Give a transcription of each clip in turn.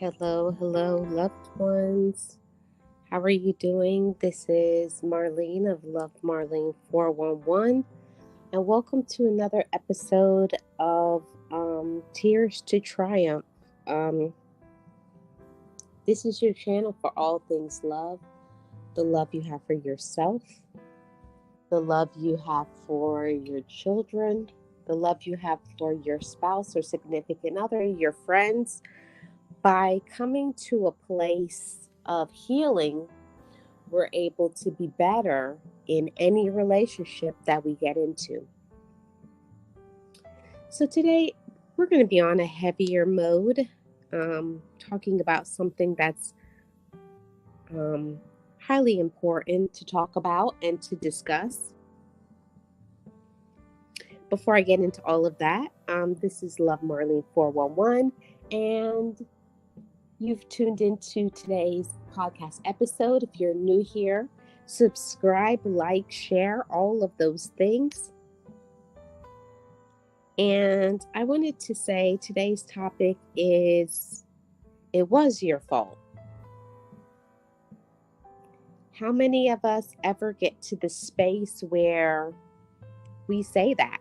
Hello, hello, loved ones. How are you doing? This is Marlene of LoveMarlene 411, and welcome to another episode of Tears to Triumph. Um, this is your channel for all things love, the love you have for yourself, the love you have for your children, the love you have for your spouse or significant other, your friends. By coming to a place of healing, we're able to be better in any relationship that we get into. So today we're going to be on a heavier mode, talking about something that's um, highly important to talk about and to discuss. Before I get into all of that, this is Love Marlene 411, and you've tuned into today's podcast episode. If you're new here, subscribe, like, share, all of those things. And I wanted to say today's topic is it was your fault. How many of us ever get to the space where we say that?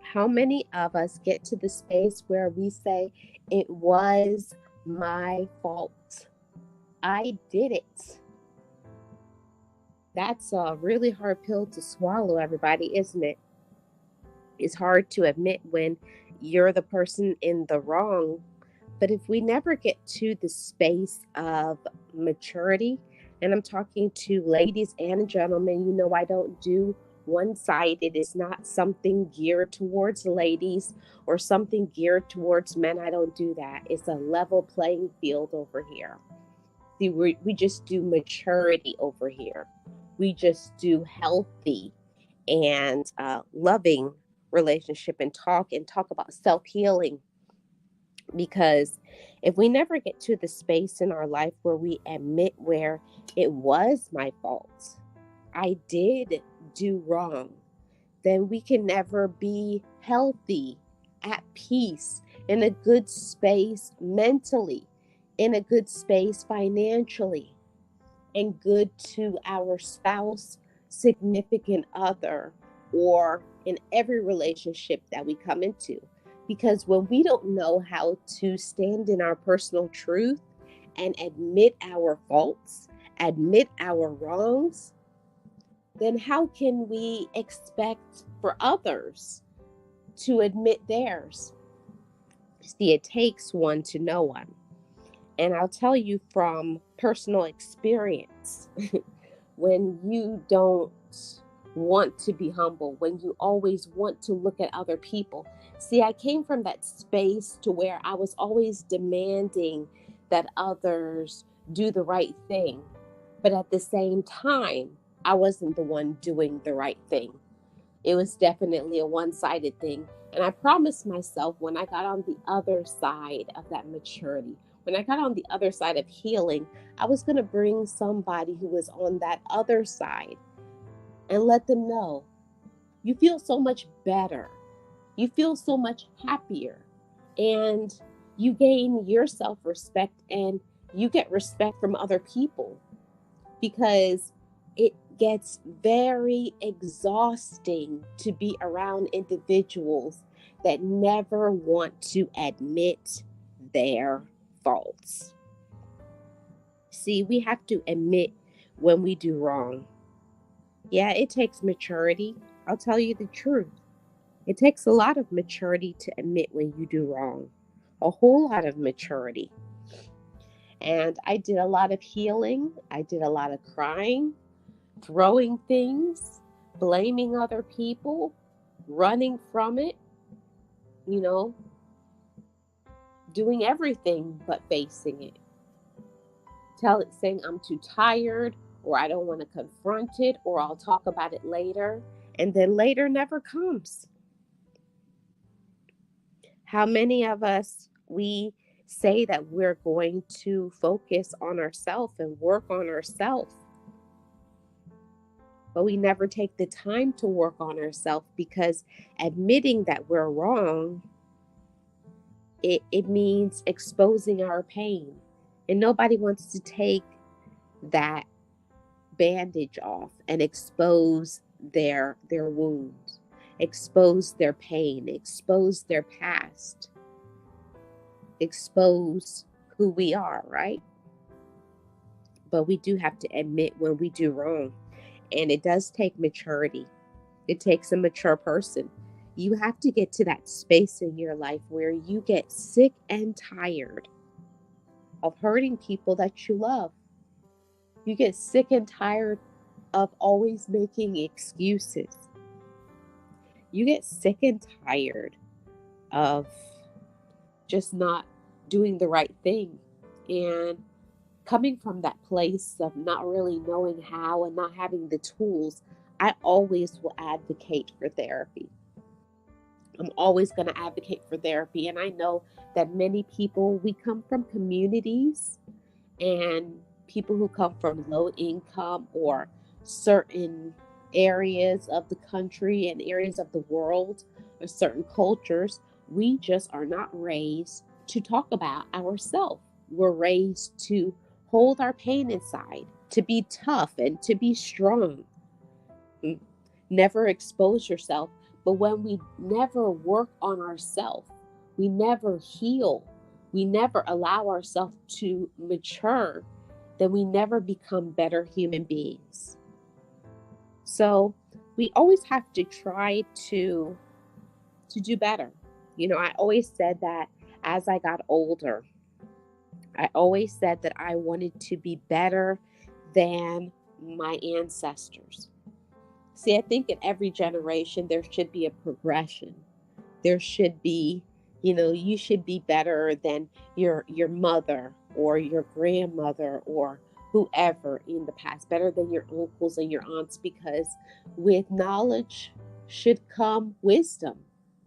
How many of us get to the space where we say, it was my fault? I did it. That's a really hard pill to swallow, everybody, isn't it? It's hard to admit when you're the person in the wrong. But if we never get to the space of maturity, and I'm talking to ladies and gentlemen, you know I don't do one-sided. It's not something geared towards ladies or something geared towards men. I don't do that. It's a level playing field over here. See, we just do maturity over here. We just do healthy and loving relationship and talk about self-healing. Because if we never get to the space in our life where we admit where it was my fault, I did do wrong, then we can never be healthy, at peace, in a good space mentally, in a good space financially, and good to our spouse, significant other, or in every relationship that we come into. Because when we don't know how to stand in our personal truth and admit our faults, admit our wrongs, then how can we expect for others to admit theirs? See, it takes one to know one. And I'll tell you from personal experience, when you don't want to be humble, when you always want to look at other people. See, I came from that space to where I was always demanding that others do the right thing. But at the same time, I wasn't the one doing the right thing. It was definitely a one-sided thing. And I promised myself when I got on the other side of that maturity, when I got on the other side of healing, I was going to bring somebody who was on that other side and let them know, you feel so much better. You feel so much happier. And you gain your self-respect and you get respect from other people, because it gets very exhausting to be around individuals that never want to admit their faults. See, we have to admit when we do wrong. Yeah, it takes maturity. I'll tell you the truth. It takes a lot of maturity to admit when you do wrong. A whole lot of maturity. And I did a lot of healing. I did a lot of crying, throwing things, blaming other people, running from it, you know, doing everything but facing it. Saying I'm too tired, or I don't want to confront it, or I'll talk about it later. And then later never comes. How many of us, we say that we're going to focus on ourselves and work on ourselves, but we never take the time to work on ourselves, because admitting that we're wrong it means exposing our pain. And nobody wants to take that bandage off and expose their wounds, expose their pain, expose their past, expose who we are, right? But we do have to admit when we do wrong. And it does take maturity. It takes a mature person. You have to get to that space in your life where you get sick and tired of hurting people that you love. You get sick and tired of always making excuses. You get sick and tired of just not doing the right thing. And coming from that place of not really knowing how and not having the tools, I always will advocate for therapy. I'm always going to advocate for therapy. And I know that many people, we come from communities, and people who come from low income or certain areas of the country and areas of the world or certain cultures, we just are not raised to talk about ourselves. We're raised to hold our pain inside, to be tough and to be strong. Never expose yourself. But when we never work on ourselves, we never heal, we never allow ourselves to mature, then we never become better human beings. So we always have to try to do better. I always said that as I got older, I always said that I wanted to be better than my ancestors. See, I think in every generation there should be a progression. There should be, you should be better than your mother or your grandmother or whoever in the past, better than your uncles and your aunts, because with knowledge should come wisdom.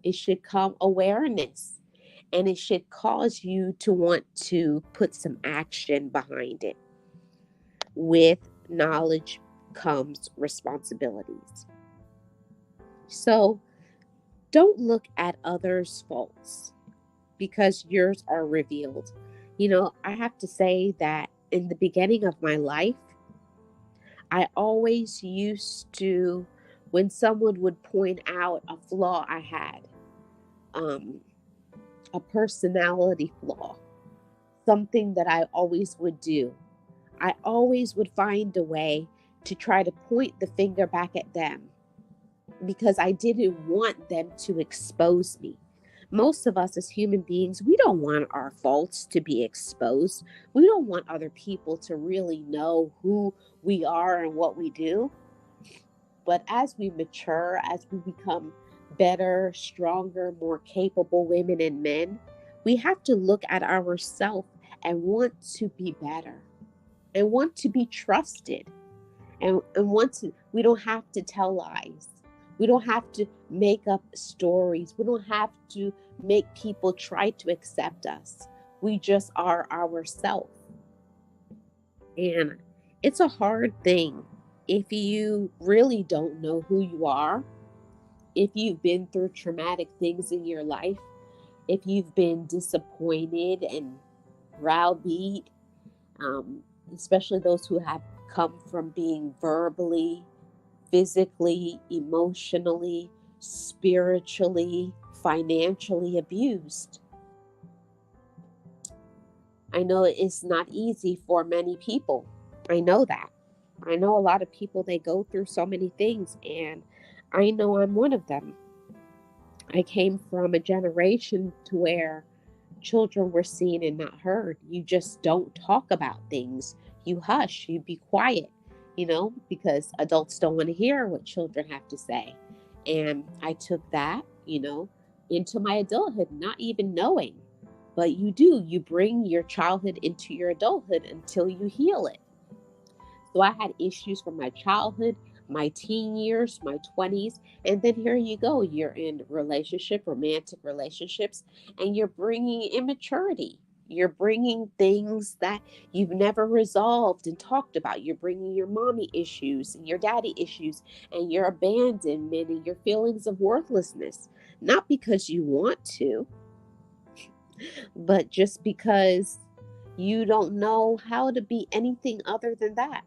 It should come awareness, and it should cause you to want to put some action behind it. With knowledge comes responsibilities. So don't look at others' faults because yours are revealed. I have to say that in the beginning of my life, I always used to, when someone would point out a flaw I had, um, a personality flaw, something that I always would do, I always would find a way to try to point the finger back at them because I didn't want them to expose me. Most of us as human beings, we don't want our faults to be exposed. We don't want other people to really know who we are and what we do. But as we mature, as we become better, stronger, more capable women and men, we have to look at ourselves and want to be better and want to be trusted and want to, we don't have to tell lies. We don't have to make up stories. We don't have to make people try to accept us. We just are ourselves. And it's a hard thing if you really don't know who you are, if you've been through traumatic things in your life, if you've been disappointed and browbeat, especially those who have come from being verbally, physically, emotionally, spiritually, financially abused. I know it's not easy for many people. I know that. I know a lot of people, they go through so many things, and I know I'm one of them. I came from a generation to where children were seen and not heard. You just don't talk about things. You hush, you be quiet, because adults don't want to hear what children have to say. And I took that, into my adulthood, not even knowing. But you bring your childhood into your adulthood until you heal it. So I had issues from my childhood, my teen years, my 20s, and then here you go. You're in romantic relationships, and you're bringing immaturity. You're bringing things that you've never resolved and talked about. You're bringing your mommy issues and your daddy issues and your abandonment and your feelings of worthlessness. Not because you want to, but just because you don't know how to be anything other than that.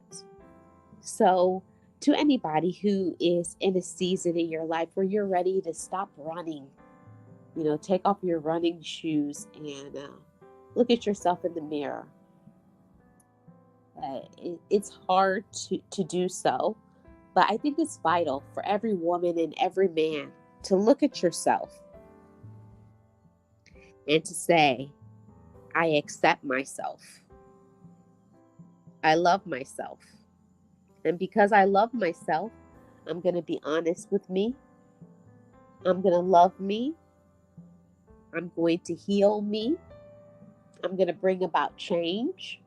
So, to anybody who is in a season in your life where you're ready to stop running, take off your running shoes and look at yourself in the mirror. It's hard to do so, but I think it's vital for every woman and every man to look at yourself and to say, I accept myself. I love myself. And because I love myself, I'm going to be honest with me. I'm going to love me. I'm going to heal me. I'm going to bring about change.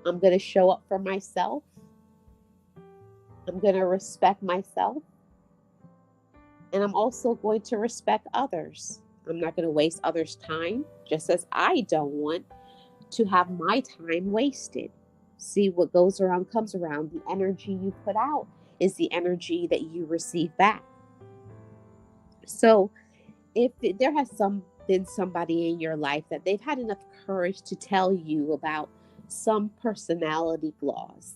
I'm going to show up for myself. I'm going to respect myself. And I'm also going to respect others. I'm not going to waste others' time, just as I don't want to have my time wasted. See, what goes around comes around. The energy you put out is the energy that you receive back. So, if there has been somebody in your life that they've had enough courage to tell you about some personality flaws,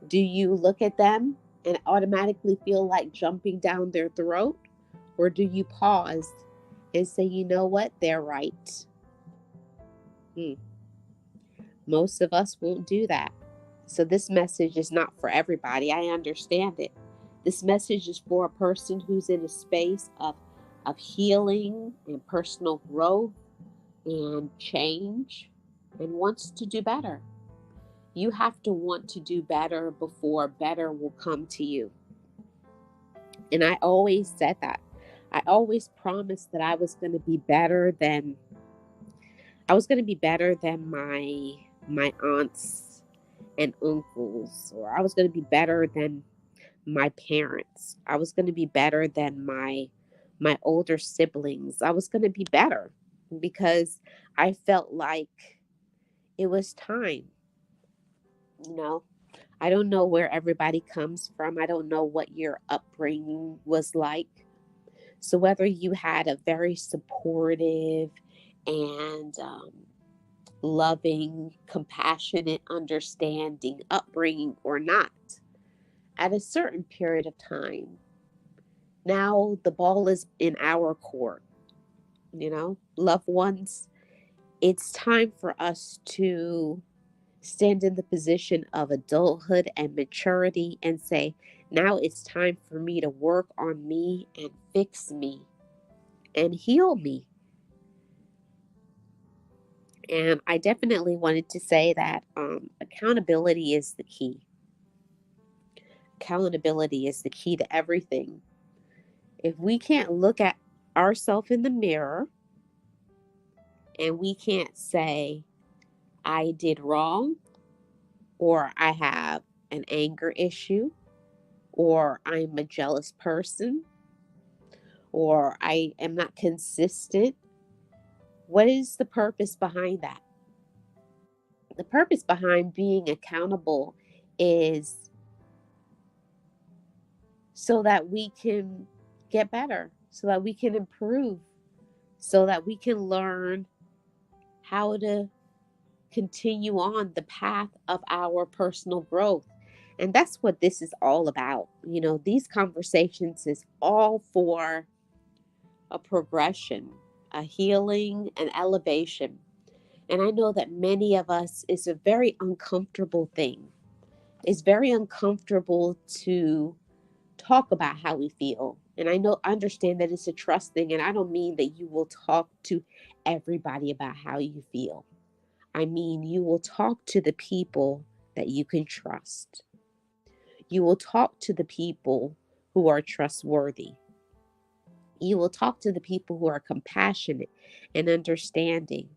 do you look at them and automatically feel like jumping down their throat? Or do you pause and say, you know what, they're right? Most of us won't do that. So this message is not for everybody. I understand it. This message is for a person who's in a space of healing and personal growth and change and wants to do better. You have to want to do better before better will come to you. And I always said that. I always promised that I was going to be better than my aunts and uncles, or I was going to be better than my parents. I was going to be better than my older siblings. I was going to be better because I felt like it was time. You know, I don't know where everybody comes from. I don't know what your upbringing was like. So whether you had a very supportive and loving, compassionate, understanding upbringing or not, at a certain period of time, now the ball is in our court. Loved ones, it's time for us to stand in the position of adulthood and maturity and say, now it's time for me to work on me and fix me and heal me. And I definitely wanted to say that accountability is the key. Accountability is the key to everything. If we can't look at ourselves in the mirror and we can't say, I did wrong, or I have an anger issue, or I'm a jealous person, or I am not consistent, what is the purpose behind that? The purpose behind being accountable is so that we can get better, so that we can improve, so that we can learn how to continue on the path of our personal growth. And that's what this is all about. These conversations is all for a progression, a healing, an elevation. And I know that many of us, it's a very uncomfortable thing. It's very uncomfortable to talk about how we feel. And understand that it's a trust thing. And I don't mean that you will talk to everybody about how you feel. I mean, you will talk to the people that you can trust. You will talk to the people who are trustworthy. You will talk to the people who are compassionate and understanding.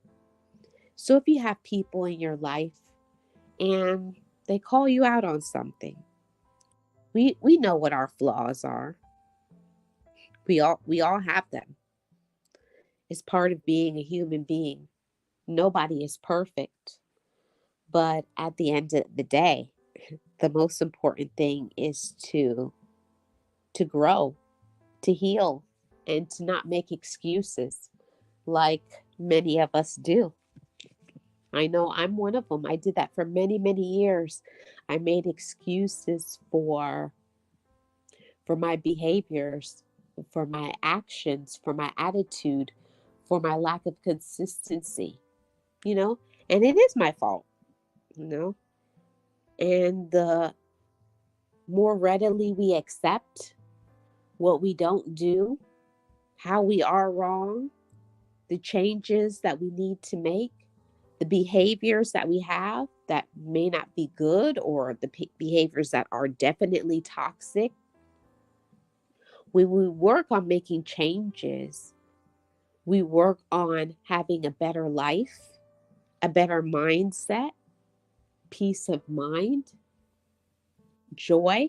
So if you have people in your life and they call you out on something, we know what our flaws are. We all have them. It's part of being a human being. Nobody is perfect. But at the end of the day, the most important thing is to grow, to heal, and to not make excuses. like many of us do. I know I'm one of them. I did that for many, many years. I made excuses for my behaviors, for my actions, for my attitude, for my lack of consistency, you know? And it is my fault, you know? And the more readily we accept what we don't do, how we are wrong, the changes that we need to make, the behaviors that we have that may not be good, or the behaviors that are definitely toxic, when we work on making changes, we work on having a better life, a better mindset, peace of mind, joy.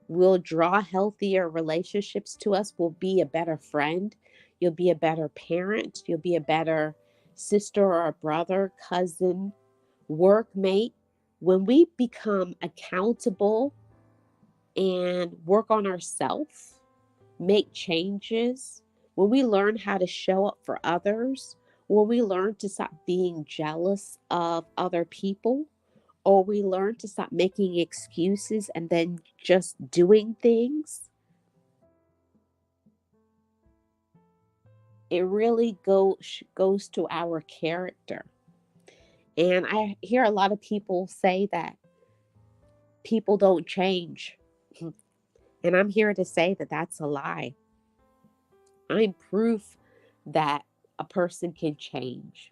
We'll draw healthier relationships to us. We'll be a better friend. You'll be a better parent. You'll be a better sister or a brother, cousin, workmate. When we become accountable and work on ourselves, make changes, when we learn how to show up for others, when we learn to stop being jealous of other people, or we learn to stop making excuses and then just doing things, it really goes to our character. And I hear a lot of people say that people don't change. And I'm here to say that that's a lie. I'm proof that a person can change.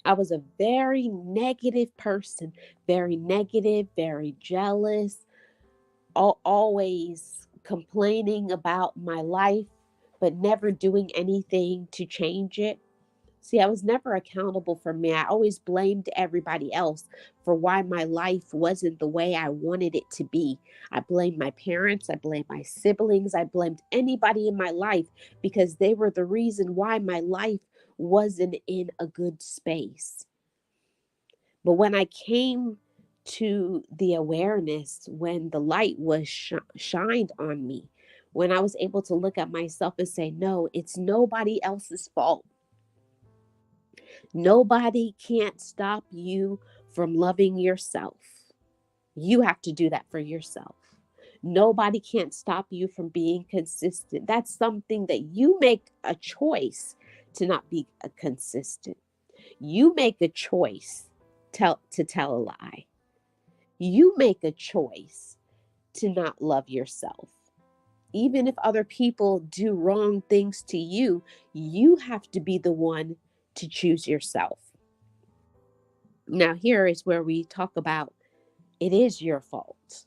I was a very negative person, very negative, very jealous, always complaining about my life, but never doing anything to change it. See, I was never accountable for me. I always blamed everybody else for why my life wasn't the way I wanted it to be. I blamed my parents. I blamed my siblings. I blamed anybody in my life because they were the reason why my life wasn't in a good space. But when I came to the awareness, when the light was shined on me, when I was able to look at myself and say, no, it's nobody else's fault. Nobody can't stop you from loving yourself. You have to do that for yourself. Nobody can't stop you from being consistent. That's something that you make a choice to not be consistent. You make a choice to tell a lie. You make a choice to not love yourself. Even if other people do wrong things to you, you have to be the one to choose yourself. Now, here is where we talk about it is your fault.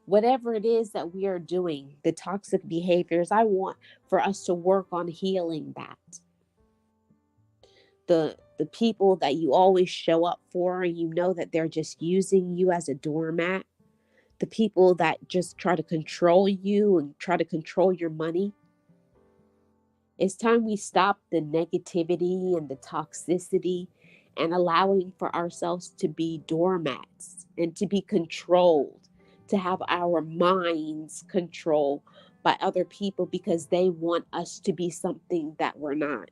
Whatever it is that we are doing, the toxic behaviors, I want for us to work on healing that. The people that you always show up for, and you know that they're just using you as a doormat, the people that just try to control you and try to control your money. It's time we stop the negativity and the toxicity and allowing for ourselves to be doormats and to be controlled, to have our minds controlled by other people because they want us to be something that we're not.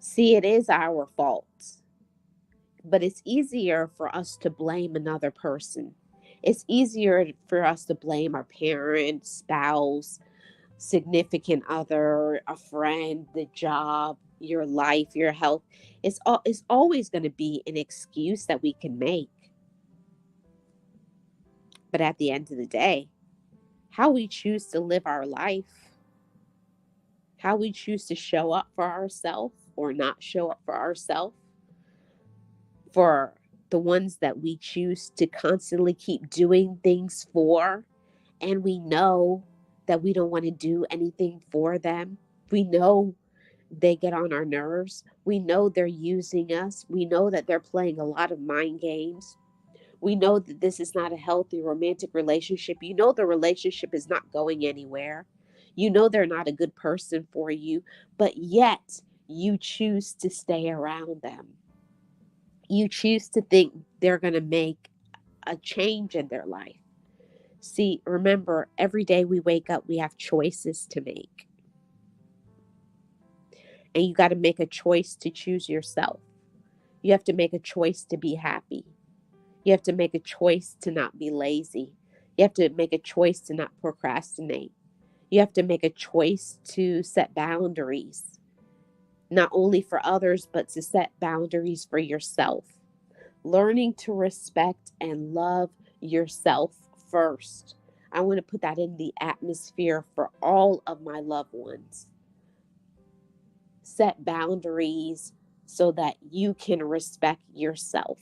See, it is our fault, but it's easier for us to blame another person. It's easier for us to blame our parents, spouse, significant other, a friend, the job, your life, your health. It's always going to be an excuse that we can make. But at the end of the day, how we choose to live our life, how we choose to show up for ourselves or not show up for ourselves, for the ones that we choose to constantly keep doing things for, and we know that we don't want to do anything for them. We know they get on our nerves. We know they're using us. We know that they're playing a lot of mind games. We know that this is not a healthy romantic relationship. You know the relationship is not going anywhere. You know they're not a good person for you, but yet you choose to stay around them. You choose to think they're going to make a change in their life. See, remember, every day we wake up, we have choices to make. And you got to make a choice to choose yourself. You have to make a choice to be happy. You have to make a choice to not be lazy. You have to make a choice to not procrastinate. You have to make a choice to set boundaries, not only for others, but to set boundaries for yourself. Learning to respect and love yourself first. I want to put that in the atmosphere for all of my loved ones. Set boundaries so that you can respect yourself.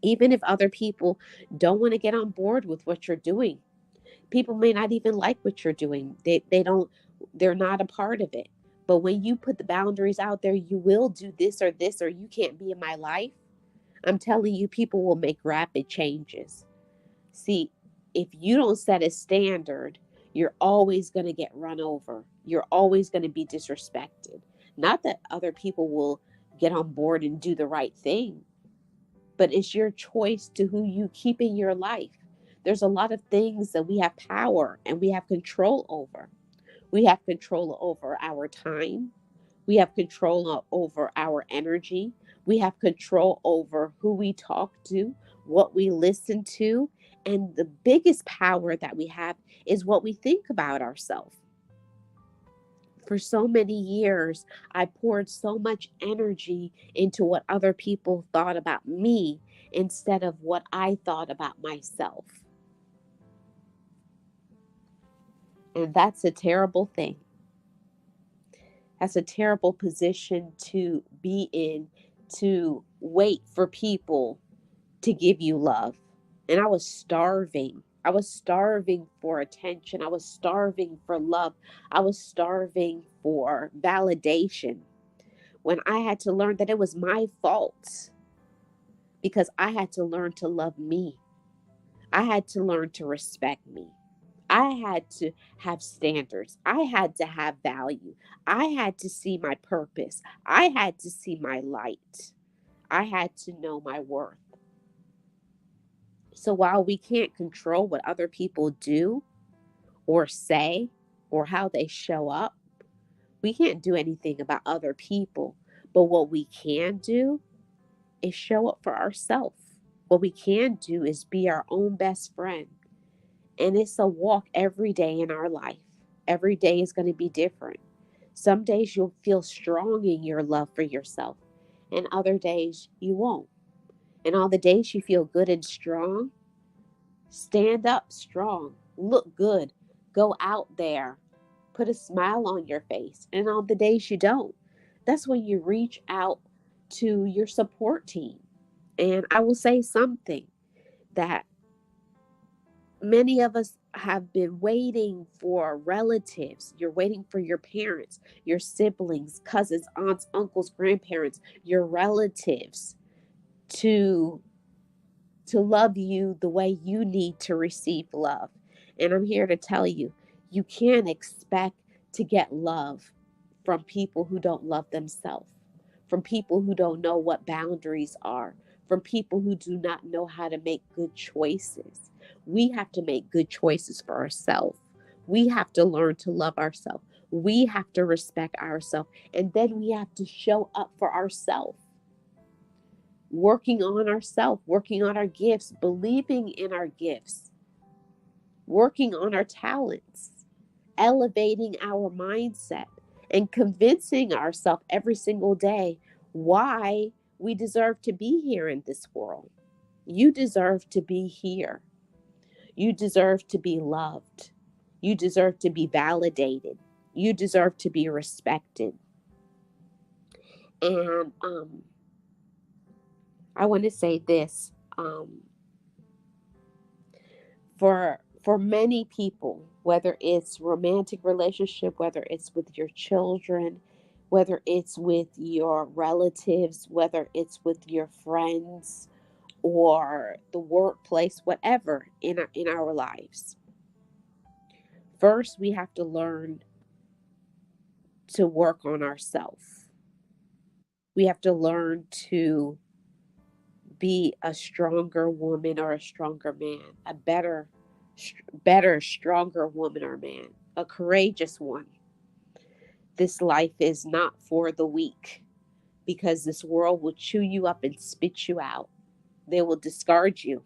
Even if other people don't want to get on board with what you're doing, people may not even like what you're doing. They're not a part of it. But when you put the boundaries out there, you will do this, or you can't be in my life. I'm telling you, people will make rapid changes. See, if you don't set a standard, you're always going to get run over. You're always going to be disrespected. Not that other people will get on board and do the right thing, but it's your choice to who you keep in your life. There's a lot of things that we have power and we have control over. We have control over our time. We have control over our energy. We have control over who we talk to, what we listen to. And the biggest power that we have is what we think about ourselves. For so many years, I poured so much energy into what other people thought about me instead of what I thought about myself. And that's a terrible thing. That's a terrible position to be in, to wait for people to give you love. And I was starving. I was starving for attention. I was starving for love. I was starving for validation, when I had to learn that it was my fault, because I had to learn to love me. I had to learn to respect me. I had to have standards. I had to have value. I had to see my purpose. I had to see my light. I had to know my worth. So while we can't control what other people do or say or how they show up, we can't do anything about other people. But what we can do is show up for ourselves. What we can do is be our own best friend. And it's a walk every day in our life. Every day is going to be different. Some days you'll feel strong in your love for yourself, and other days you won't. And all the days you feel good and strong, stand up strong, look good, go out there, put a smile on your face. And on the days you don't, that's when you reach out to your support team. And I will say something that many of us have been waiting for relatives. You're waiting for your parents, your siblings, cousins, aunts, uncles, grandparents, your relatives to love you the way you need to receive love. And I'm here to tell you, you can't expect to get love from people who don't love themselves, from people who don't know what boundaries are, from people who do not know how to make good choices. We have to make good choices for ourselves. We have to learn to love ourselves. We have to respect ourselves. And then we have to show up for ourselves, working on ourselves, working on our gifts, believing in our gifts, working on our talents, elevating our mindset, and convincing ourselves every single day why we deserve to be here in this world. You deserve to be here. You deserve to be loved. You deserve to be validated. You deserve to be respected. And I want to say this. For many people, whether it's romantic relationship, whether it's with your children, whether it's with your relatives, whether it's with your friends or the workplace, whatever in our lives, first we have to learn to work on ourselves. We have to learn to be a stronger woman or a stronger man, a better better, stronger woman or man, a courageous one. This life is not for the weak because this world will chew you up and spit you out. They will discard you.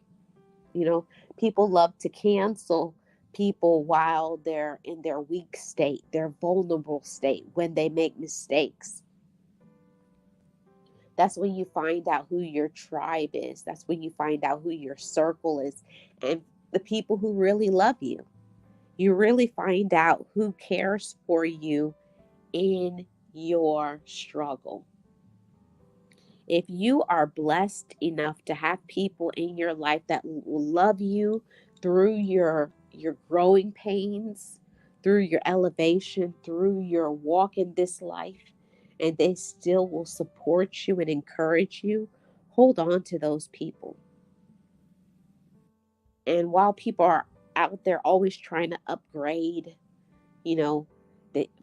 You know, people love to cancel people while they're in their weak state, their vulnerable state, when they make mistakes. That's when you find out who your tribe is. That's when you find out who your circle is and the people who really love you. You really find out who cares for you in your struggle. If you are blessed enough to have people in your life that will love you through your growing pains, through your elevation, through your walk in this life, and they still will support you and encourage you, hold on to those people. And while people are out there always trying to upgrade, you know,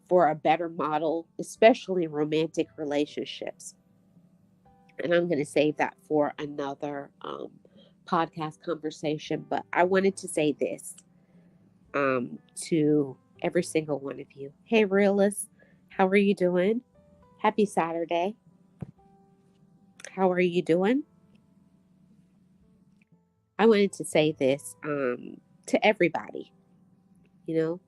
for a better model, especially romantic relationships, and I'm going to save that for another podcast conversation. But I wanted to say this to every single one of you. Hey, realists, how are you doing? Happy Saturday. How are you doing? I wanted to say this to everybody. You know,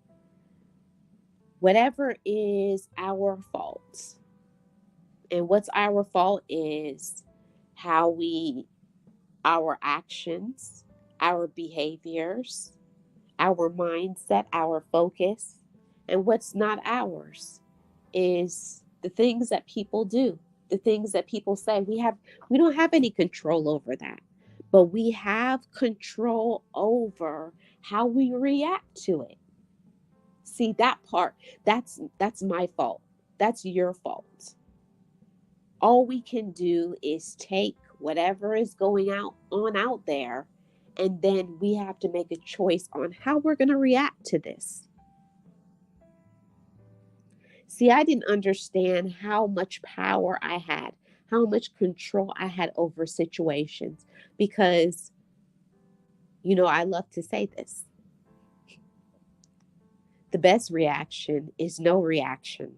whatever is our fault, and what's our fault is how our actions, our behaviors, our mindset, our focus, and what's not ours is the things that people do, the things that people say. We don't have any control over that. But we have control over how we react to it. See that part, that's my fault. That's your fault. All we can do is take whatever is going out there, and then we have to make a choice on how we're going to react to this. See, I didn't understand how much power I had, how much control I had over situations because, I love to say this. The best reaction is no reaction.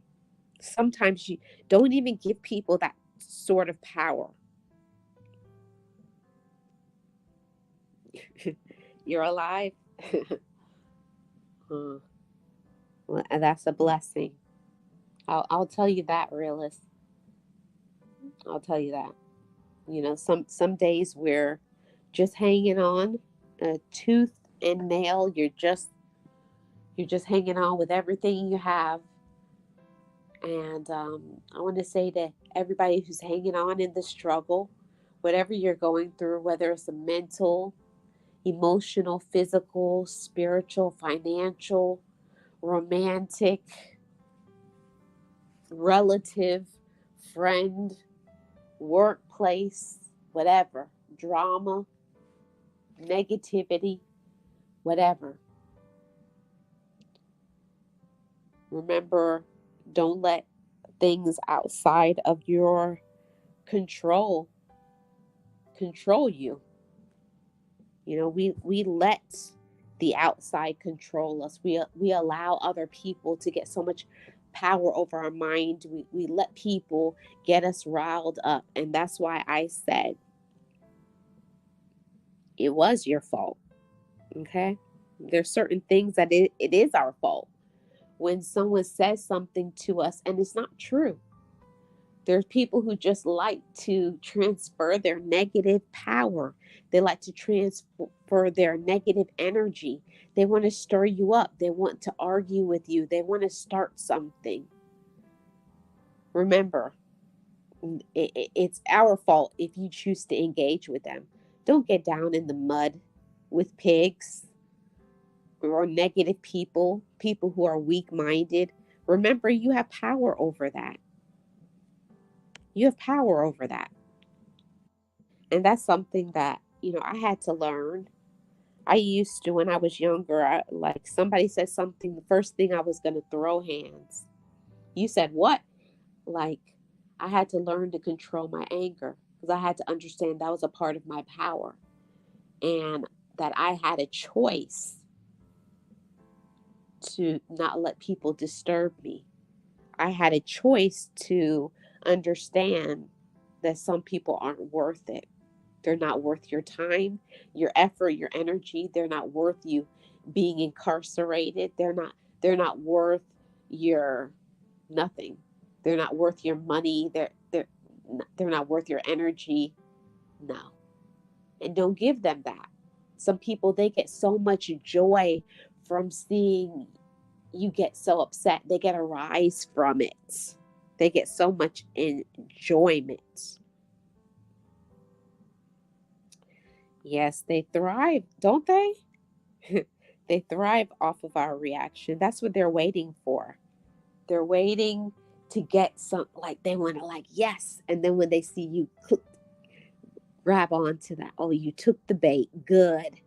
Sometimes you don't even give people that sort of power. You're alive. Well, that's a blessing. I'll tell you that, realist. I'll tell you that. Some days we're just hanging on, tooth and nail. You're just hanging on with everything you have. And I want to say to everybody who's hanging on in the struggle, whatever you're going through, whether it's a mental, emotional, physical, spiritual, financial, romantic, relative, friend, workplace, whatever, drama, negativity, whatever. Remember, don't let things outside of your control control you. We let the outside control us. We allow other people to get so much power over our mind. We let people get us riled up. And that's why I said it was your fault. Okay. There's certain things that it is our fault. When someone says something to us and it's not true, there's people who just like to transfer their negative power. They like to transfer their negative energy. They want to stir you up. They want to argue with you. They want to start something. Remember, it's our fault if you choose to engage with them. Don't get down in the mud with pigs or negative people who are weak minded. Remember, you have power over that. You have power over that. And that's something that, I had to learn. I used to, when I was younger, like somebody said something, the first thing I was going to throw hands. You said what? Like, I had to learn to control my anger because I had to understand that was a part of my power and that I had a choice to not let people disturb me. I had a choice to understand that some people aren't worth it. They're not worth your time, your effort, your energy. They're not worth you being incarcerated. They're not worth your nothing. They're not worth your money. They're not worth your energy. No. And don't give them that. Some people, they get so much joy from seeing you get so upset. They get a rise from it. They get so much enjoyment. Yes, they thrive, don't they? They thrive off of our reaction. That's what they're waiting for. They're waiting to get some, like they want to, like, yes. And then when they see you grab onto that, oh, you took the bait. Good.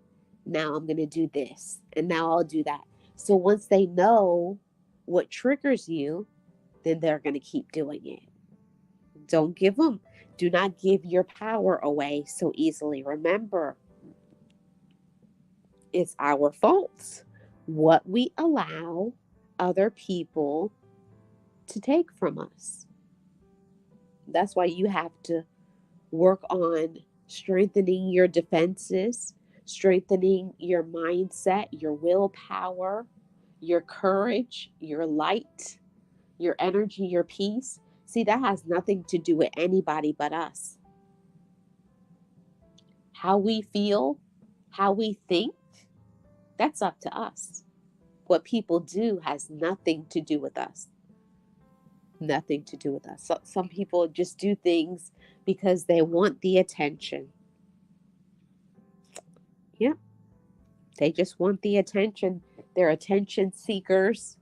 Now I'm going to do this. And now I'll do that. So once they know what triggers you, then they're going to keep doing it. Don't give them, do not give your power away so easily. Remember, it's our faults. What we allow other people to take from us. That's why you have to work on strengthening your defenses, strengthening your mindset, your willpower, your courage, your light, your energy, your peace. See, that has nothing to do with anybody but us. How we feel, how we think, that's up to us. What people do has nothing to do with us. Nothing to do with us. So, some people just do things because they want the attention. Yeah, they just want the attention. They're attention seekers,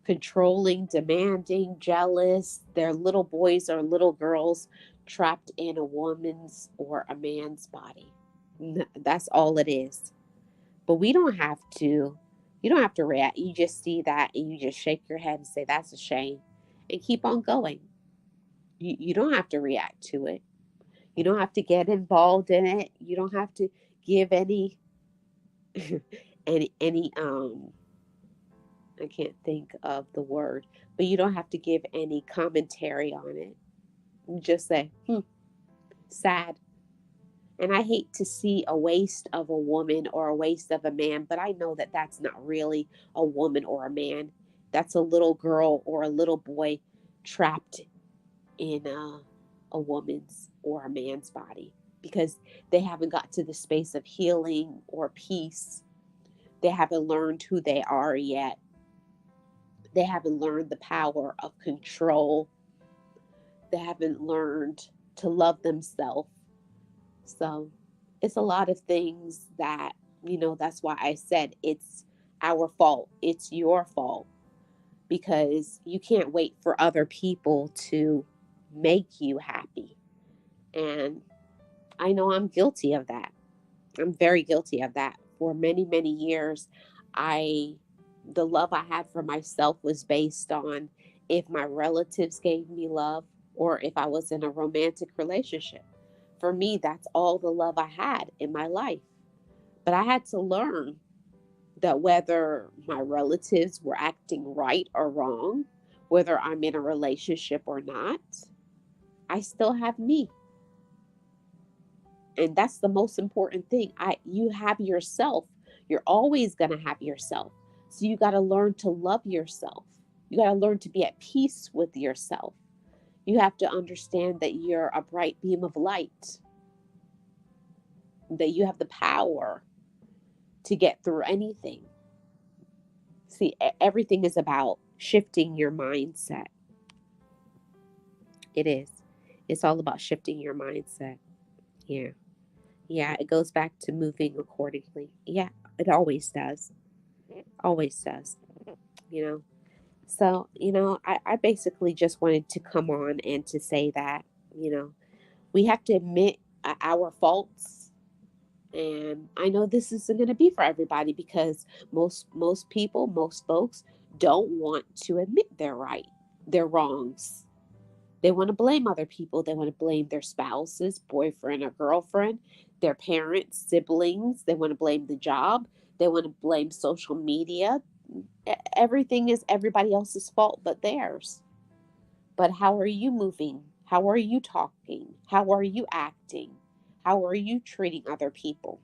controlling, demanding, jealous. They're little boys or little girls trapped in a woman's or a man's body. That's all it is. But we don't have to, you don't have to react. You just see that and you just shake your head and say, that's a shame, and keep on going. You don't have to react to it. You don't have to get involved in it. You don't have to give any, any, I can't think of the word, but you don't have to give any commentary on it. Just say, sad. And I hate to see a waste of a woman or a waste of a man, but I know that that's not really a woman or a man. That's a little girl or a little boy trapped in a woman's or a man's body because they haven't got to the space of healing or peace. They haven't learned who they are yet. They haven't learned the power of control. They haven't learned to love themselves. So it's a lot of things that, that's why I said it's our fault. It's your fault because you can't wait for other people to make you happy. And I know I'm guilty of that. I'm very guilty of that. For many, many years, the love I had for myself was based on if my relatives gave me love or if I was in a romantic relationship. For me, that's all the love I had in my life. But I had to learn that whether my relatives were acting right or wrong, whether I'm in a relationship or not, I still have me. And that's the most important thing. You have yourself. You're always going to have yourself. So you got to learn to love yourself. You got to learn to be at peace with yourself. You have to understand that you're a bright beam of light, that you have the power to get through anything. See, everything is about shifting your mindset. It is. It's all about shifting your mindset. Yeah. Yeah, it goes back to moving accordingly. Yeah, it always does. Always does. You know. So, I basically just wanted to come on and to say that, we have to admit our faults. And I know this isn't going to be for everybody because most people, most folks don't want to admit their wrongs. They want to blame other people. They want to blame their spouses, boyfriend or girlfriend, their parents, siblings. They want to blame the job. They want to blame social media. Everything is everybody else's fault but theirs. But how are you moving? How are you talking? How are you acting? How are you treating other people?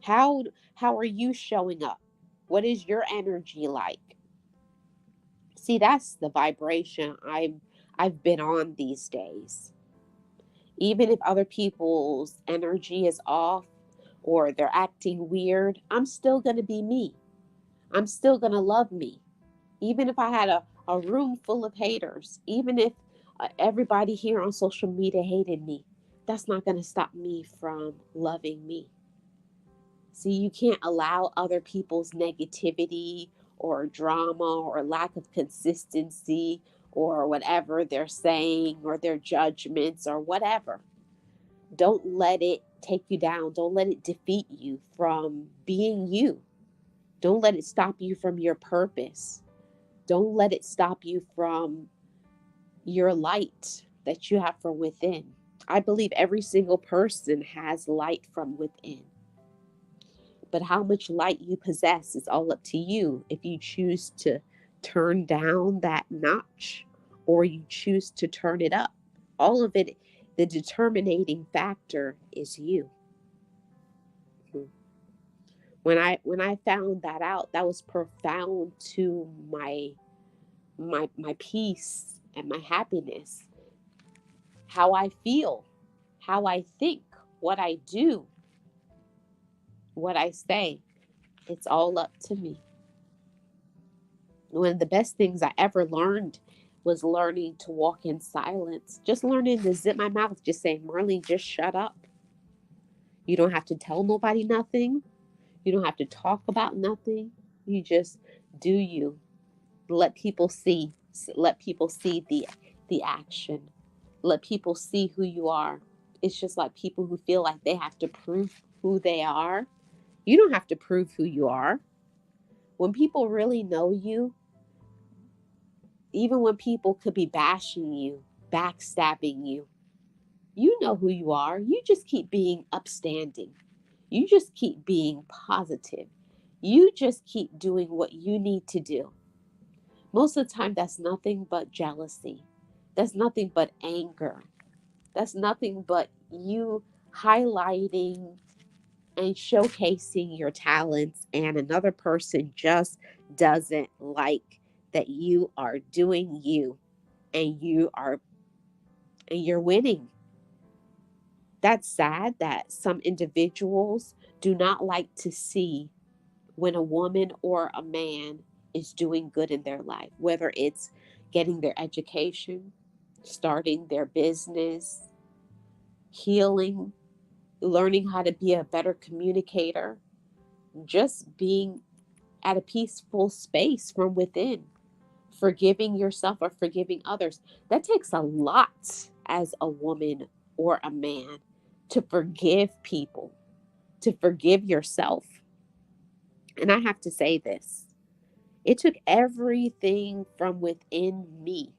How are you showing up? What is your energy like? See, that's the vibration I've been on these days. Even if other people's energy is off or they're acting weird, I'm still going to be me. I'm still going to love me. Even if I had a room full of haters, even if everybody here on social media hated me, that's not going to stop me from loving me. See, you can't allow other people's negativity or drama or lack of consistency or whatever they're saying or their judgments or whatever. Don't let it take you down. Don't let it defeat you from being you. Don't let it stop you from your purpose. Don't let it stop you from your light that you have from within. I believe every single person has light from within. But how much light you possess is all up to you if you choose to turn down that notch or you choose to turn it up. All of it, the determining factor is you. When I found that out, that was profound to my peace and my happiness, how I feel, how I think, what I do, what I say. It's all up to me. One of the best things I ever learned was learning to walk in silence. Just learning to zip my mouth, just saying, Marlene, just shut up. You don't have to tell nobody nothing. You don't have to talk about nothing. You just do you. Let people see. Let people see the action. Let people see who you are. It's just like people who feel like they have to prove who they are. You don't have to prove who you are. When people really know you, even when people could be bashing you, backstabbing you, you know who you are. You just keep being upstanding. You just keep being positive. You just keep doing what you need to do. Most of the time, that's nothing but jealousy. That's nothing but anger. That's nothing but you highlighting and showcasing your talents, and another person just doesn't like that you are doing you and you're winning. That's sad that some individuals do not like to see when a woman or a man is doing good in their life, whether it's getting their education, starting their business, healing, learning how to be a better communicator, just being at a peaceful space from within, forgiving yourself or forgiving others. That takes a lot as a woman or a man to forgive people, to forgive yourself. And I have to say this, it took everything from within me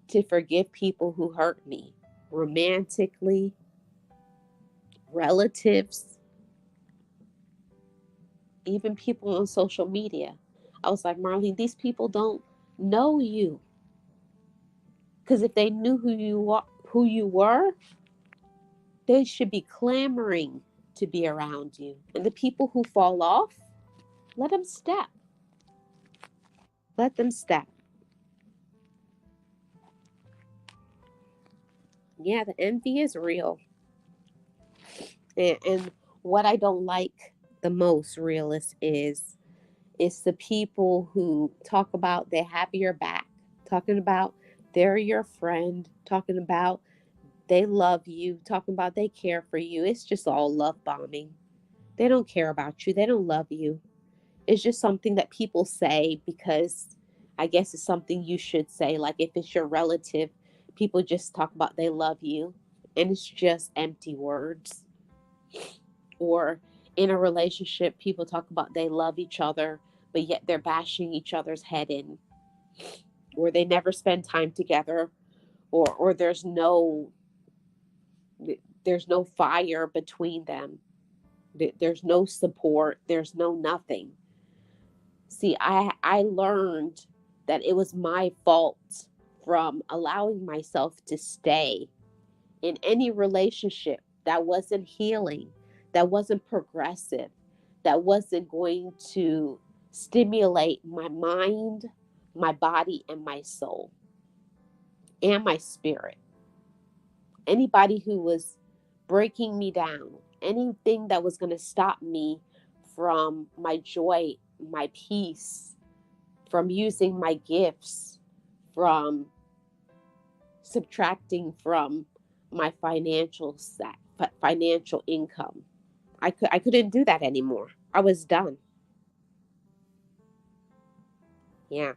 to forgive people who hurt me, romantically, relatives, even people on social media. I was like, Marlene, these people don't know you. Because if they knew who you were, they should be clamoring to be around you. And the people who fall off, let them step. Let them step. Yeah, the envy is real. And what I don't like the most, realist, is it's the people who talk about they have your back, talking about they're your friend, talking about they love you, talking about they care for you. It's just all love bombing. They don't care about you. They don't love you. It's just something that people say because I guess it's something you should say. Like if it's your relative, people just talk about they love you, and it's just empty words. Or in a relationship, people talk about they love each other, but yet they're bashing each other's head in, or they never spend time together, or there's no fire between them. There's no support. There's no nothing. See, I learned that it was my fault from allowing myself to stay in any relationship that wasn't healing, that wasn't progressive, that wasn't going to stimulate my mind, my body, and my soul, and my spirit. Anybody who was breaking me down, anything that was going to stop me from my joy, my peace, from using my gifts, from subtracting from my financial income. I couldn't do that anymore. I was done. Yeah,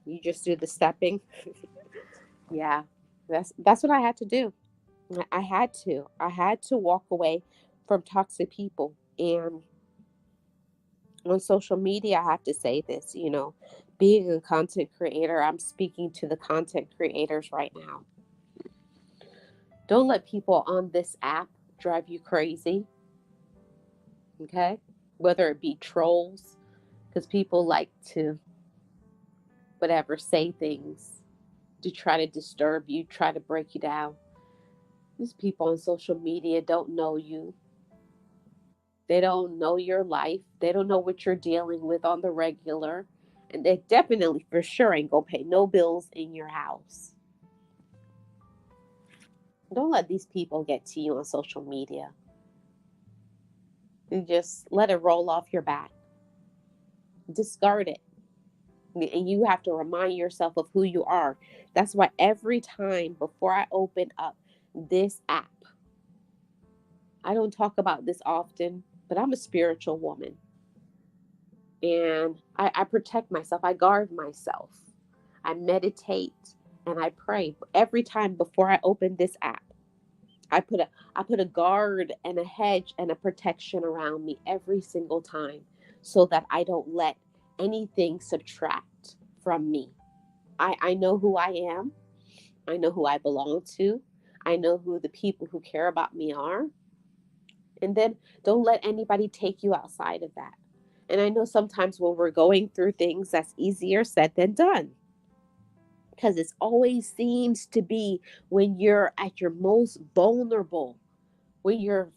you just do the stepping. Yeah, that's what I had to do. I had to walk away from toxic people. And on social media, I have to say this, being a content creator, I'm speaking to the content creators right now. Don't let people on this app drive you crazy, okay? Whether it be trolls, because people like to, whatever, say things to try to disturb you, try to break you down. These people on social media don't know you. They don't know your life. They don't know what you're dealing with on the regular. And they definitely, for sure, ain't gonna pay no bills in your house. Don't let these people get to you on social media. You just let it roll off your back. Discard it. And you have to remind yourself of who you are. That's why every time before I open up this app, I don't talk about this often, but I'm a spiritual woman. And I protect myself. I guard myself. I meditate and I pray every time before I open this app. I put a guard and a hedge and a protection around me every single time so that I don't let anything subtract from me. I know who I am. I know who I belong to. I know who the people who care about me are. And then don't let anybody take you outside of that. And I know sometimes when we're going through things, that's easier said than done. Because it always seems to be when you're at your most vulnerable, when you're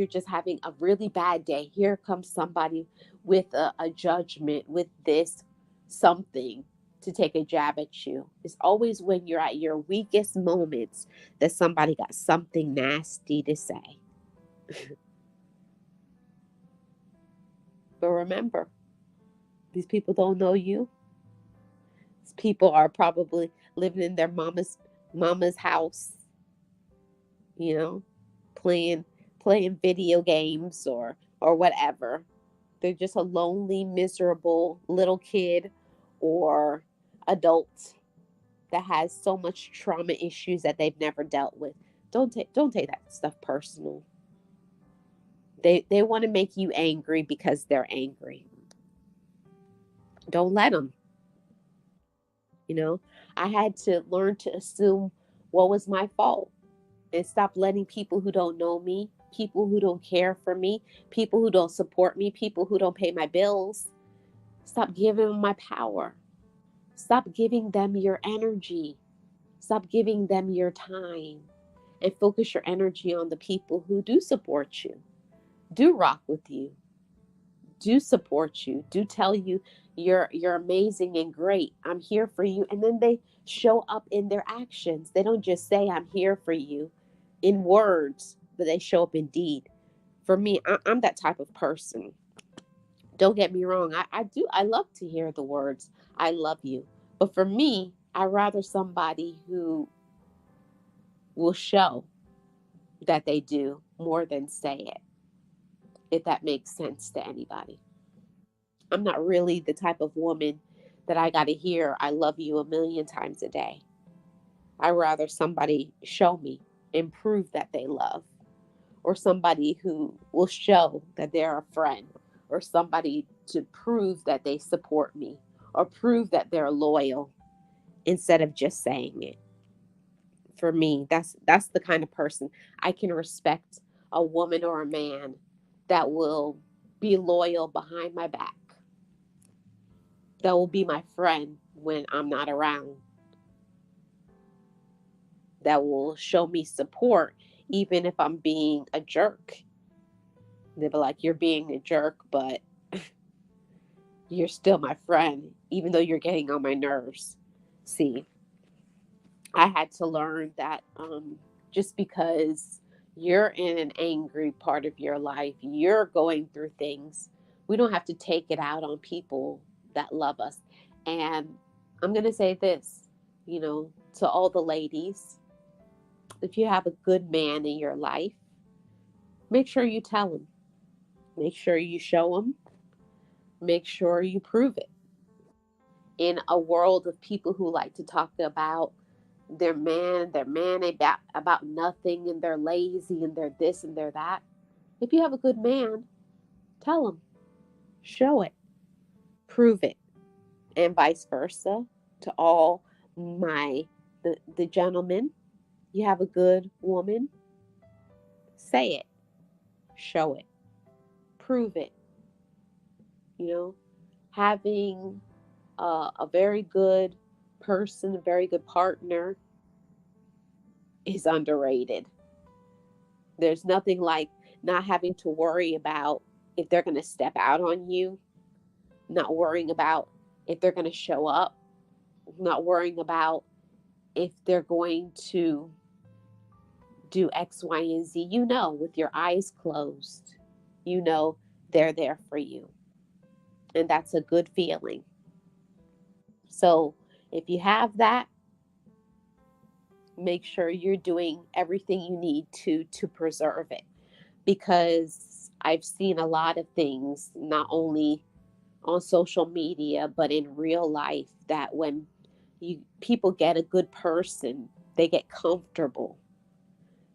just having a really bad day. Here comes somebody with a judgment, with this something to take a jab at you. It's always when you're at your weakest moments that somebody got something nasty to say. But remember, these people don't know you. These people are probably living in their mama's house, you know, playing playing video games or whatever. They're just a lonely, miserable little kid or adult that has so much trauma issues that they've never dealt with. Don't take that stuff personal. They want to make you angry because they're angry. Don't let them. You know, I had to learn to assume what was my fault and stop letting people who don't know me, people who don't care for me, people who don't support me, people who don't pay my bills, stop giving them my power. Stop giving them your energy. Stop giving them your time and focus your energy on the people who do support you, do rock with you, do support you, do tell you you're amazing and great. I'm here for you. And then they show up in their actions. They don't just say I'm here for you in words, but they show up in deed. For me, I'm that type of person. Don't get me wrong. I love to hear the words, I love you. But for me, I rather somebody who will show that they do more than say it, if that makes sense to anybody. I'm not really the type of woman that I got to hear I love you a million times a day. I rather somebody show me and prove that they love, or somebody who will show that they're a friend, or somebody to prove that they support me, or prove that they're loyal instead of just saying it. For me, that's the kind of person I can respect a woman or a man that will be loyal behind my back, that will be my friend when I'm not around, that will show me support even if I'm being a jerk. They'll be like, you're being a jerk, but you're still my friend, even though you're getting on my nerves. See, I had to learn that just because you're in an angry part of your life, you're going through things, we don't have to take it out on people that love us. And I'm going to say this, to all the ladies, if you have a good man in your life, make sure you tell him, make sure you show him, make sure you prove it. In a world of people who like to talk about their man about nothing, and they're lazy and they're this and they're that. If you have a good man, tell him, show it, prove it, and vice versa to all the gentlemen. You have a good woman, say it, show it, prove it. You know, having a very good person, a very good partner is underrated. There's nothing like not having to worry about if they're going to step out on you, not worrying about if they're going to show up, not worrying about if they're going to do X, Y, and Z. With your eyes closed, you know they're there for you. And that's a good feeling. So if you have that, make sure you're doing everything you need to preserve it, because I've seen a lot of things, not only on social media, but in real life, that when people get a good person, they get comfortable.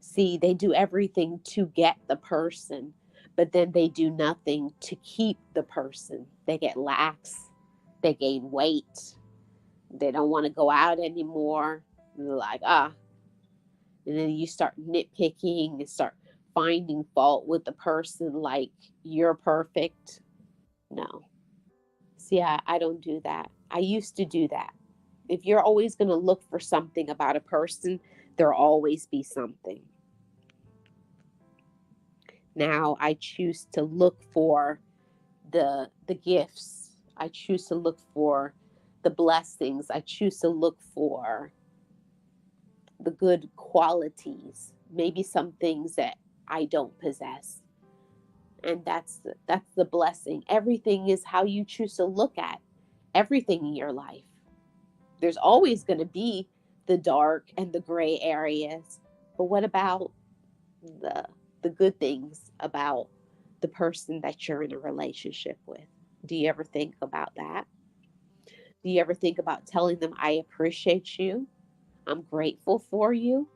See, they do everything to get the person, but then they do nothing to keep the person. They get lax, they gain weight, they don't want to go out anymore. They're like, and then you start nitpicking and start finding fault with the person like you're perfect. No. See, I don't do that. I used to do that. If you're always going to look for something about a person, there'll always be something. Now I choose to look for the gifts. I choose to look for the blessings. I choose to look for the good qualities, maybe some things that I don't possess. And that's the blessing. Everything is how you choose to look at everything in your life. There's always going to be the dark and the gray areas, but what about the the good things about the person that you're in a relationship with? Do you ever think about that? Do you ever think about telling them, I appreciate you, I'm grateful for you?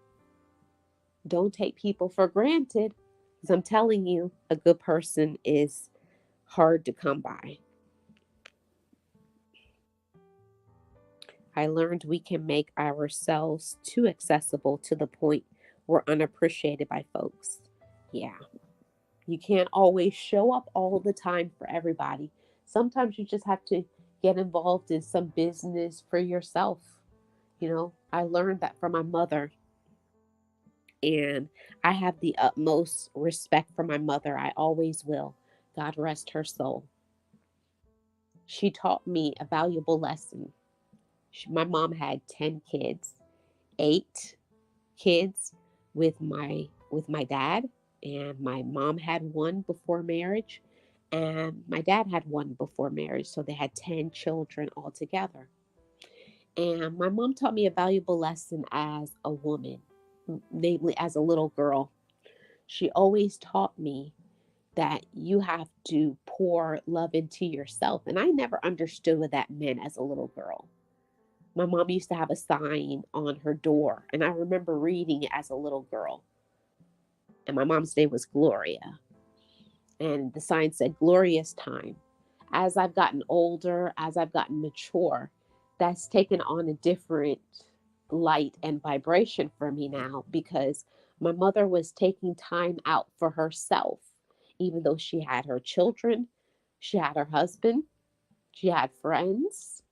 Don't take people for granted, because I'm telling you, a good person is hard to come by. I learned we can make ourselves too accessible to the point we're unappreciated by folks. Yeah, you can't always show up all the time for everybody. Sometimes you just have to get involved in some business for yourself. I learned that from my mother, and I have the utmost respect for my mother. I always will. God rest her soul. She taught me a valuable lesson. My mom had 10 kids, 8 kids with my dad, and my mom had one before marriage, and my dad had one before marriage, so they had 10 children altogether. And my mom taught me a valuable lesson as a woman, namely as a little girl. She always taught me that you have to pour love into yourself, and I never understood what that meant as a little girl. My mom used to have a sign on her door, and I remember reading it as a little girl. And my mom's name was Gloria. And the sign said, Glorious time. As I've gotten older, as I've gotten mature, that's taken on a different light and vibration for me now, because My mother was taking time out for herself, even though she had her children, she had her husband, she had friends,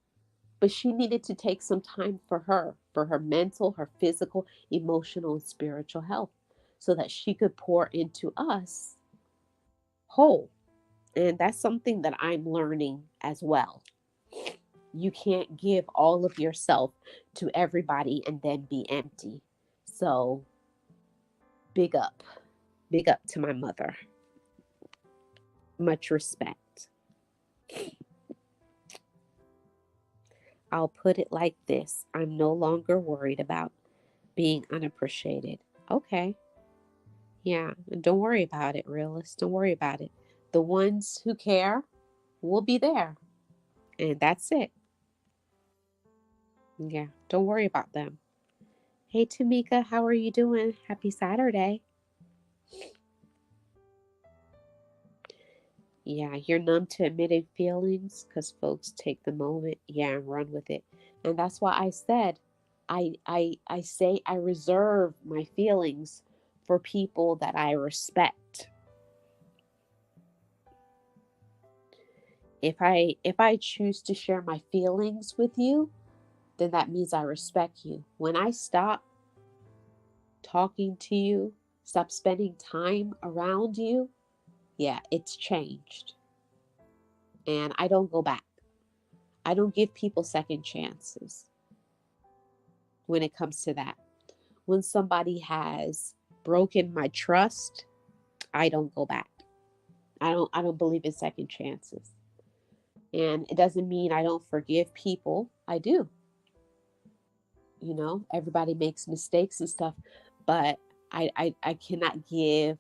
but she needed to take some time for her mental, her physical, emotional, and spiritual health so that she could pour into us whole. And that's something that I'm learning as well. You can't give all of yourself to everybody and then be empty. So, big up. Big up to my mother. Much respect. I'll put it like this: I'm no longer worried about being unappreciated. Okay. Yeah. Don't worry about it, realists. Don't worry about it. The ones who care will be there. And that's it. Yeah. Don't worry about them. Hey, Tamika, how are you doing? Happy Saturday. Yeah, you're numb to admitting feelings because folks take the moment, yeah, and run with it. And that's why I said, I say I reserve my feelings for people that I respect. If I choose to share my feelings with you, then that means I respect you. When I stop talking to you, stop spending time around you, yeah, it's changed. And I don't go back. I don't give people second chances when it comes to that. When somebody has broken my trust, I don't go back. I don't believe in second chances. And it doesn't mean I don't forgive people. I do. Everybody makes mistakes and stuff, but I cannot give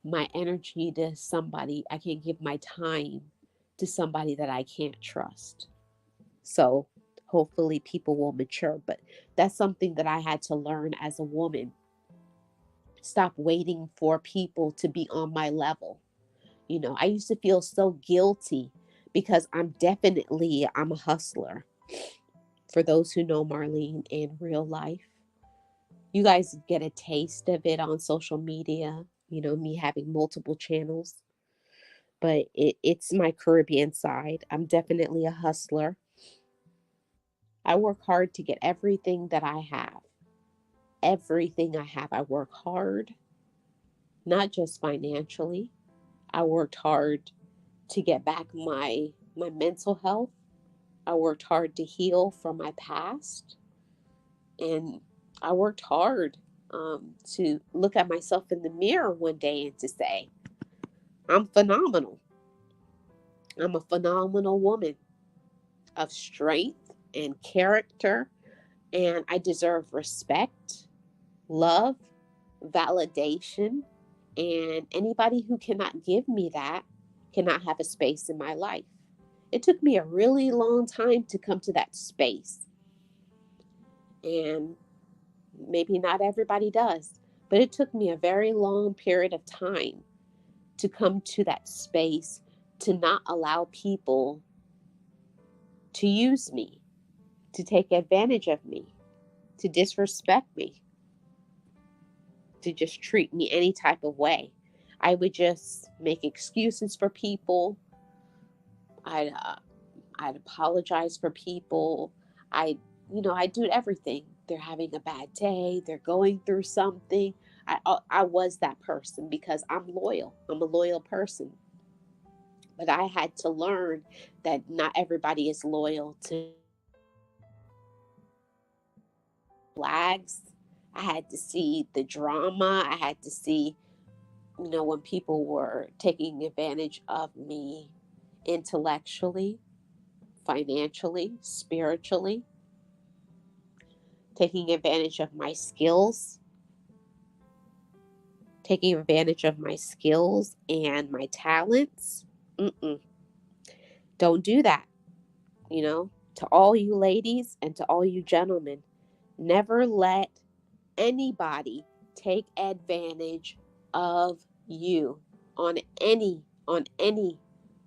my energy to somebody. I can't give my time to somebody that I can't trust. So hopefully people will mature, but that's something that I had to learn as a woman. Stop waiting for people to be on my level. I used to feel so guilty because I'm a hustler. For those who know Marlene in real life, you guys get a taste of it on social media, me having multiple channels, but it's my Caribbean side. I'm definitely a hustler. I work hard to get everything that I have. Everything I have, I work hard, not just financially. I worked hard to get back my mental health. I worked hard to heal from my past, and I worked hard to look at myself in the mirror one day and to say, I'm phenomenal. I'm a phenomenal woman of strength and character, and I deserve respect, love, validation, and anybody who cannot give me that cannot have a space in my life. It took me a really long time to come to that space. And maybe not everybody does, but it took me a very long period of time to come to that space to not allow people to use me, to take advantage of me, to disrespect me, to just treat me any type of way. I would just make excuses for people. I'd I'd apologize for people. I do everything. They're having a bad day. They're going through something. I was that person because I'm loyal. I'm a loyal person. But I had to learn that not everybody is loyal to flags. I had to see the drama. I had to see, when people were taking advantage of me intellectually, financially, spiritually, taking advantage of my skills, taking advantage of my skills and my talents. Mm-mm. Don't do that. To all you ladies and to all you gentlemen, never let anybody take advantage of you on any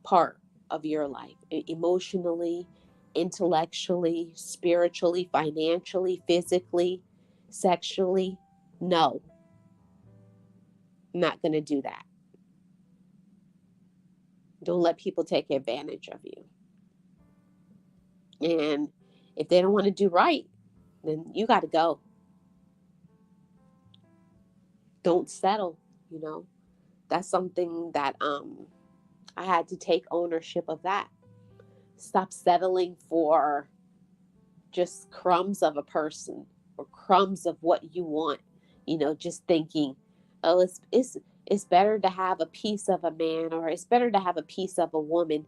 part of your life, emotionally, intellectually, spiritually, financially, physically, sexually. No. I'm not going to do that. Don't let people take advantage of you. And if they don't want to do right, then you got to go. Don't settle, you know. That's something that I had to take ownership of that. Stop settling for just crumbs of a person or crumbs of what you want. Just thinking, oh, it's better to have a piece of a man, or it's better to have a piece of a woman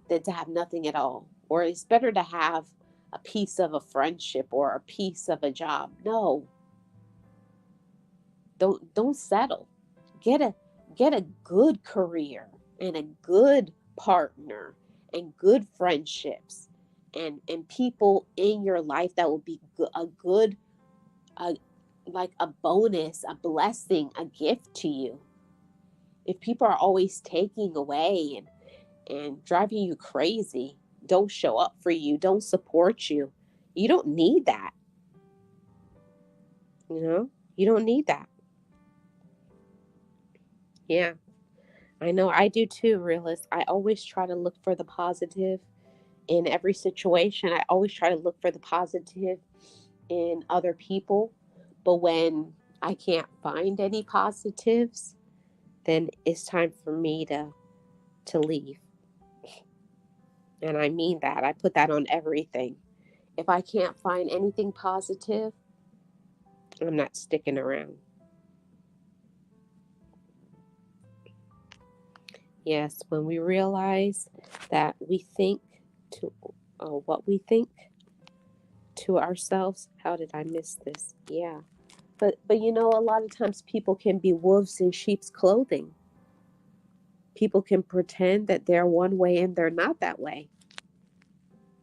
than to have nothing at all, or it's better to have a piece of a friendship or a piece of a job. No, don't settle. Get a good career and a good partner and good friendships and people in your life that will be a good, a, like a bonus, a blessing, a gift to you. If people are always taking away and driving you crazy, don't show up for you, don't support you, you don't need that. You don't need that. Yeah, I know, I do too, realist. I always try to look for the positive in every situation. I always try to look for the positive in other people. But when I can't find any positives, then it's time for me to leave. And I mean that. I put that on everything. If I can't find anything positive, I'm not sticking around. Yes, when we realize that we think to what we think to ourselves. How did I miss this? Yeah. But a lot of times people can be wolves in sheep's clothing. People can pretend that they're one way and they're not that way.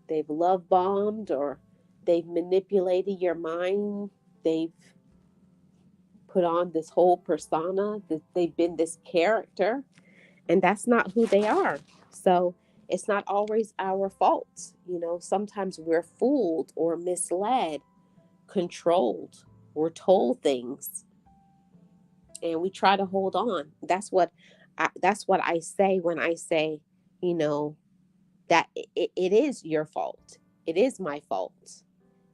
They've love bombed, or they've manipulated your mind. They've put on this whole persona, that they've been this character, and that's not who they are. So it's not always our fault. Sometimes we're fooled or misled, controlled. We're told things and we try to hold on. That's what I say when I say, you know, that it is your fault. It is my fault.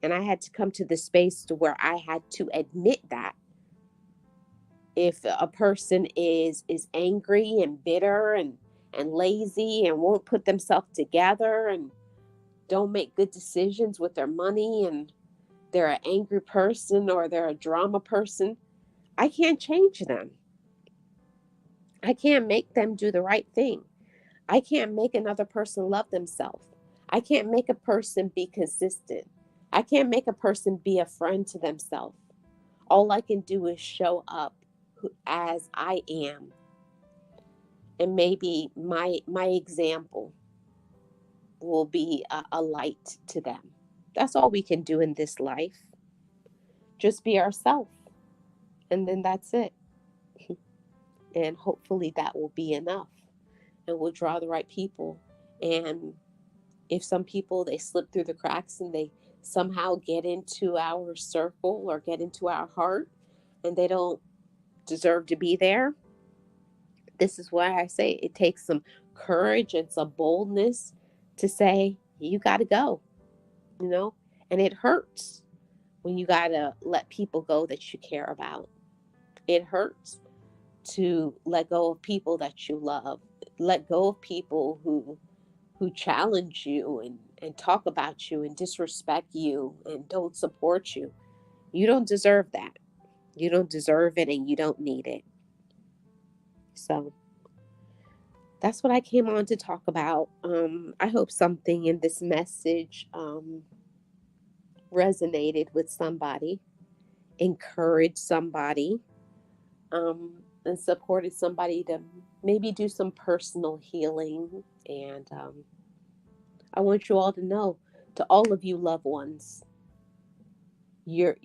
And I had to come to the space to where I had to admit that. If a person is angry and bitter and lazy and won't put themselves together and don't make good decisions with their money, and they're an angry person or they're a drama person, I can't change them. I can't make them do the right thing. I can't make another person love themselves. I can't make a person be consistent. I can't make a person be a friend to themselves. All I can do is show up as I am. And maybe my example will be a light to them. That's all we can do in this life. Just be ourselves. And then that's it. And hopefully that will be enough. And we'll draw the right people. And if some people, they slip through the cracks and they somehow get into our circle or get into our heart and they don't deserve to be there, this is why I say it takes some courage and some boldness to say, you got to go, you know? And it hurts when you got to let people go that you care about. It hurts to let go of people that you love, let go of people who challenge you and talk about you and disrespect you and don't support you. You don't deserve that. You don't deserve it and you don't need it. So that's what I came on to talk about. I hope something in this message resonated with somebody, encouraged somebody, and supported somebody to maybe do some personal healing. And I want you all to know, to all of you loved ones, you're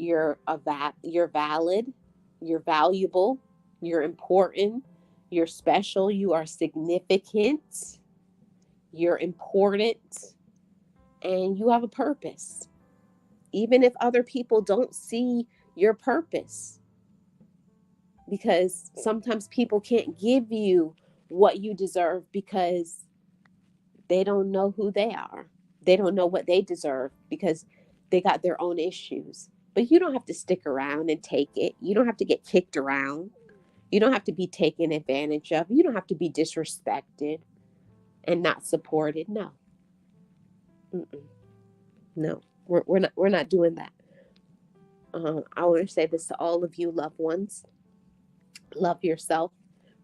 valid, you're valuable, you're important, you're special, you are significant, you're important, and you have a purpose. Even if other people don't see your purpose, because sometimes people can't give you what you deserve because they don't know who they are. They don't know what they deserve because they got their own issues. But you don't have to stick around and take it. You don't have to get kicked around. You don't have to be taken advantage of. You don't have to be disrespected and not supported. No. Mm-mm. No. We're not doing that. I want to say this to all of you loved ones. Love yourself,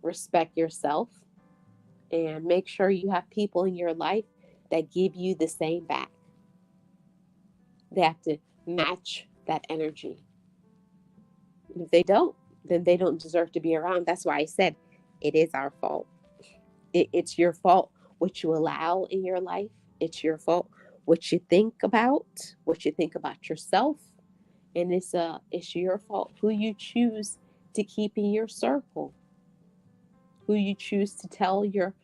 respect yourself, and make sure you have people in your life that give you the same back. They have to match that energy. And if they don't, then they don't deserve to be around. That's why I said it is our fault. It's your fault what you allow in your life. It's your fault what you think about yourself, and it's your fault who you choose to keep in your circle, who you choose to tell your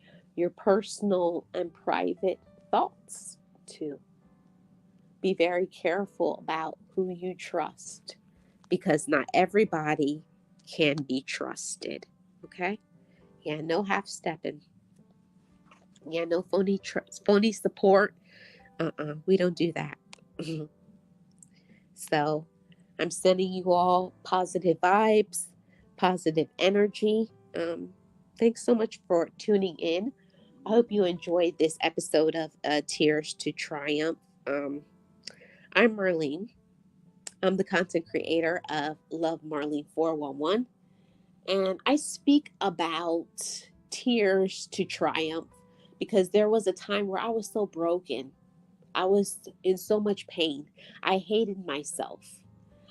personal and private thoughts to. Be very careful about who you trust because not everybody can be trusted. Okay? Yeah, no half stepping. Yeah, no phony support. We don't do that. So, I'm sending you all positive vibes, positive energy. Thanks so much for tuning in. I hope you enjoyed this episode of Tears to Triumph. I'm Marlene. I'm the content creator of LoveMarlene 411, and I speak about tears to triumph because there was a time where I was so broken. I was in so much pain. I hated myself.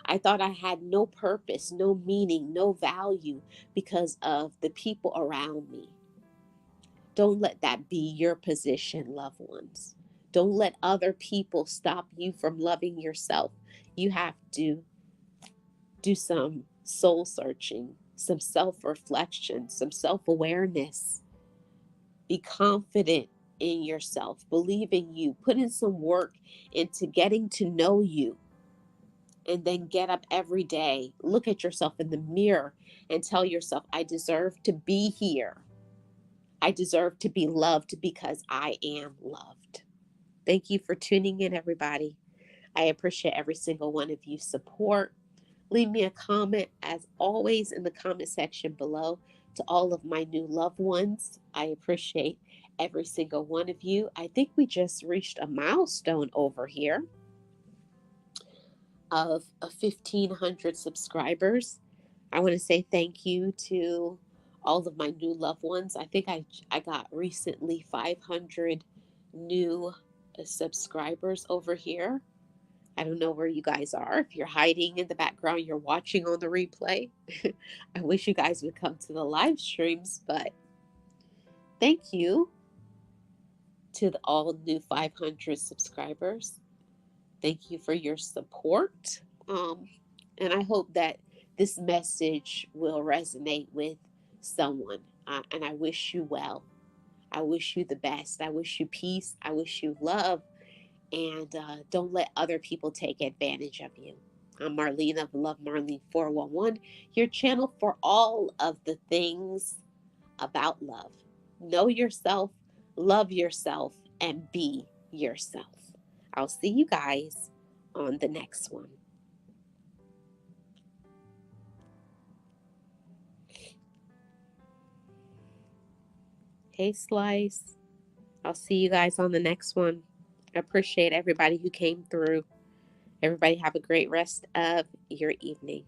I thought I had no purpose, no meaning, no value because of the people around me. Don't let that be your position, loved ones. Don't let other people stop you from loving yourself. You have to do some soul searching, some self reflection, some self awareness. Be confident in yourself, believe in you, put in some work into getting to know you, and then get up every day, look at yourself in the mirror, and tell yourself, I deserve to be here. I deserve to be loved because I am loved. Thank you for tuning in, everybody. I appreciate every single one of you support. Leave me a comment, as always, in the comment section below. To all of my new loved ones, I appreciate every single one of you. I think we just reached a milestone over here of 1,500 subscribers. I want to say thank you to all of my new loved ones. I think I got recently 500 new subscribers over here. I don't know where you guys are. If you're hiding in the background, you're watching on the replay. I wish you guys would come to the live streams, but thank you to the all new 500 subscribers. Thank you for your support. And I hope that this message will resonate with someone. And I wish you well. I wish you the best. I wish you peace. I wish you love. And don't let other people take advantage of you. I'm Marlene of Love Marlene 411, your channel for all of the things about love. Know yourself, love yourself, and be yourself. I'll see you guys on the next one. Hey, Slice. I'll see you guys on the next one. I appreciate everybody who came through. Everybody have a great rest of your evening.